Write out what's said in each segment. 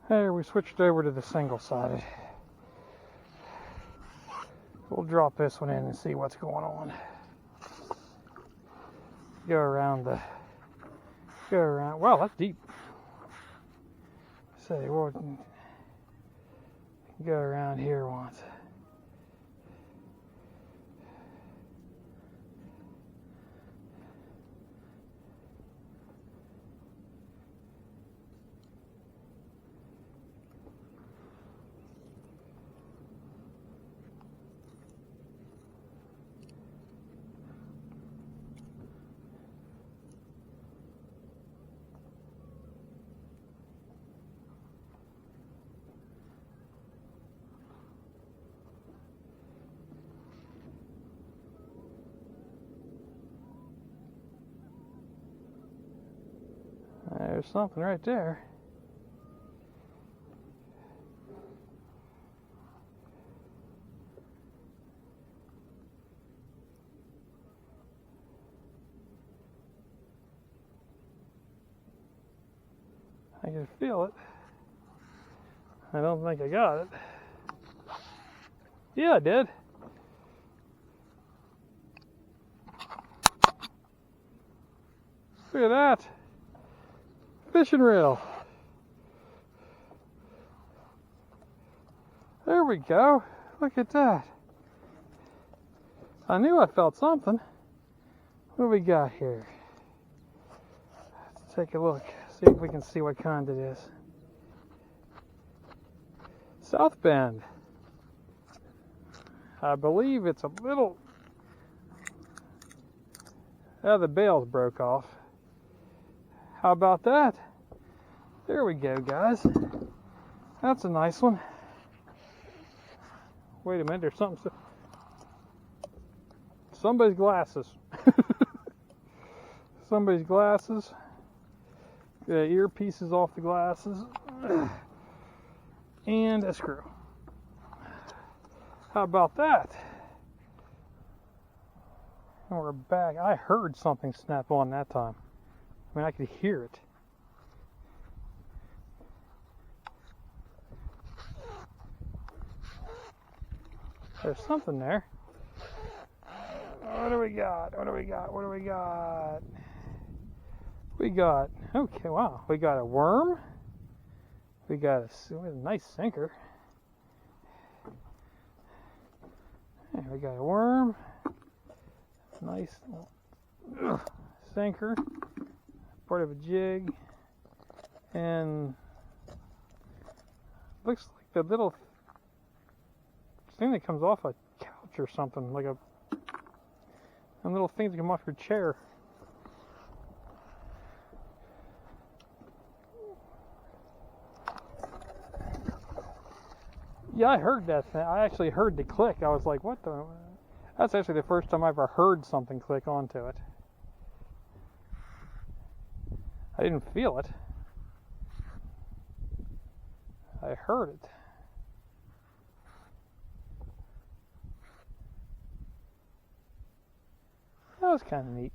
There, we switched over to the single-sided. We'll drop this one in and see what's going on. Go around. Wow, that's deep. Say, we'll go around here once. There's something right there. I can feel it. I don't think I got it. Yeah, I did. Look at that. Fishing reel. There we go. Look at that. I knew I felt something. What do we got here? Let's take a look. See if we can see what kind it is. South Bend. I believe it's a little... the bails broke off. How about that? There we go, guys. That's a nice one. Wait a minute, there's something... Somebody's glasses. Somebody's glasses. Earpieces off the glasses. And a screw. How about that? And we're back. I heard something snap on that time. I mean, I could hear it. There's something there. What do we got? What do we got? What do we got? We got, okay, wow. We got a worm. We got a nice sinker. Yeah, we got a worm. Nice sinker. Part of a jig. And looks like the little thing that comes off a couch or something, like them little things that come off your chair. Yeah, I heard that thing. I actually heard the click. I was like, what the? That's actually the first time I ever heard something click onto it. I didn't feel it. I heard it. That was kind of neat.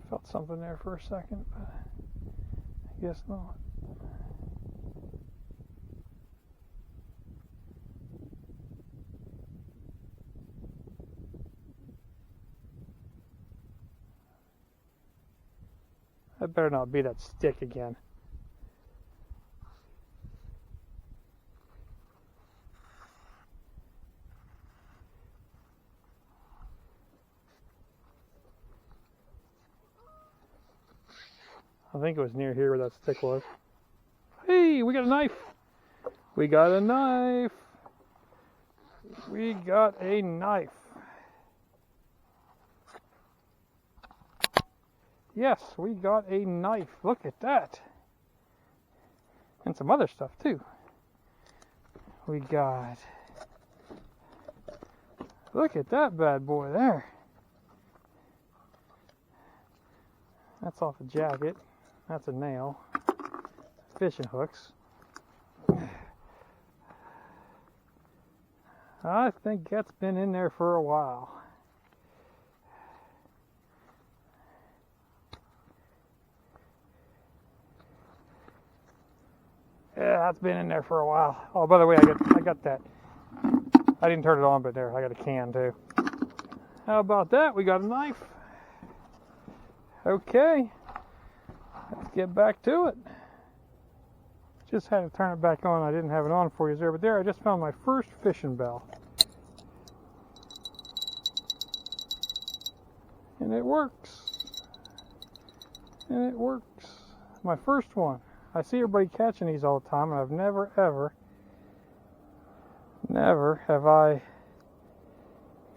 Felt something there for a second, but I guess not. That better not be that stick again. I think it was near here where that stick was. Hey, we got a knife. We got a knife. We got a knife. Yes, we got a knife. Look at that. And some other stuff too. We got, look at that bad boy there. That's off a jacket. That's a nail. Fishing hooks. I think that's been in there for a while. Yeah, that's been in there for a while. Oh, by the way, I got that. I didn't turn it on, but there, I got a can too. How about that? We got a knife. Okay, let's get back to it. Just had to turn it back on. I didn't have it on for you there, but there I just found my first fishing bell. And it works. And it works. My first one. I see everybody catching these all the time, and I've never have I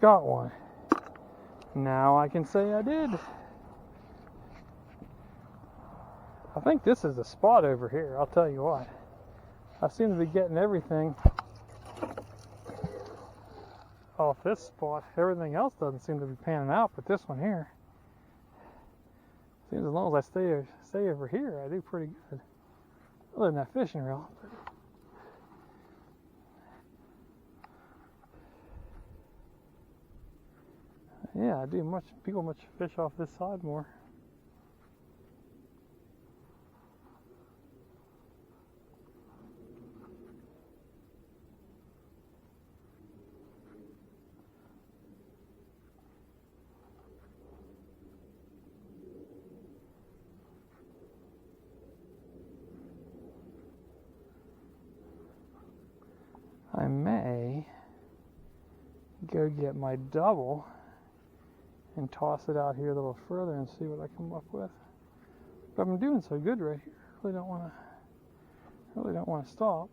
got one. Now I can say I did. I think this is the spot over here, I'll tell you what. I seem to be getting everything off this spot. Everything else doesn't seem to be panning out, but this one here. Seems as long as I stay over here, I do pretty good. Other than that fishing reel. Yeah, I do much fish off this side more. I may go get my double and toss it out here a little further and see what I come up with. But I'm doing so good right here. I really don't want to stop.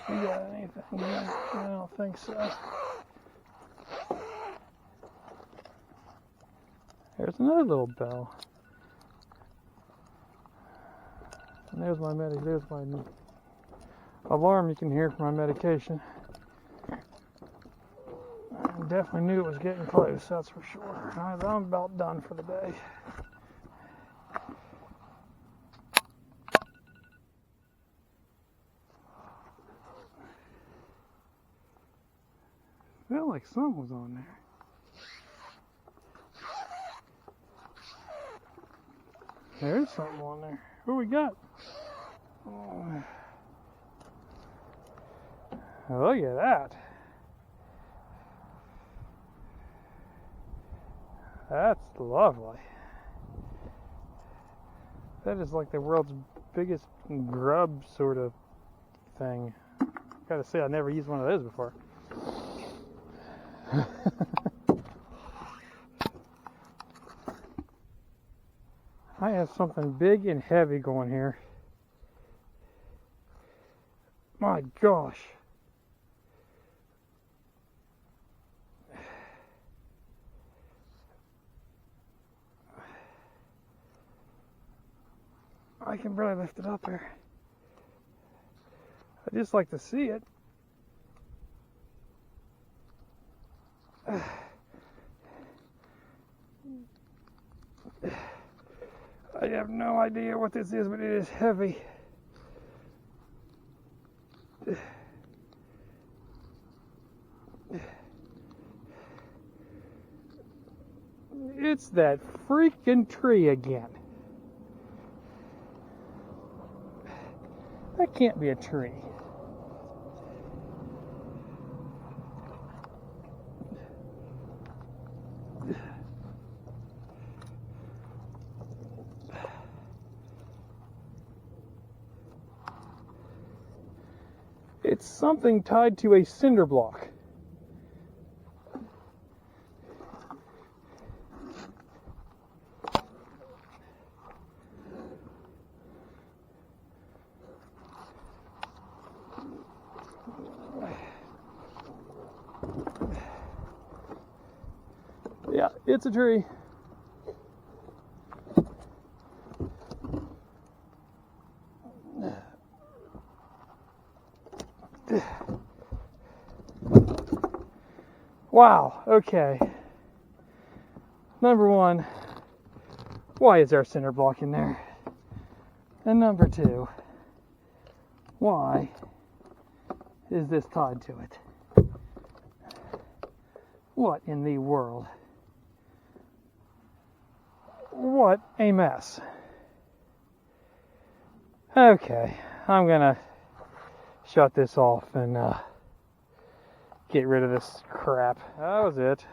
You got anything? I don't think so. There's another little bell. And there's my alarm you can hear from my medication. I definitely knew it was getting close, that's for sure. I'm about done for the day. Felt like something was on there. There's something on there. What we got? Oh, look at that. That's lovely. That is like the world's biggest grub sort of thing. Gotta say, I never used one of those before. I have something big and heavy going here. My gosh. I can barely lift it up there. I just like to see it. I have no idea what this is, but it is heavy. It's that freaking tree again. That can't be a tree. It's something tied to a cinder block. Yeah, it's a tree. Wow, okay. Number one, why is there a cinder block in there? And number two, why is this tied to it? What in the world? What a mess. Okay, I'm gonna shut this off and get rid of this crap. That was it.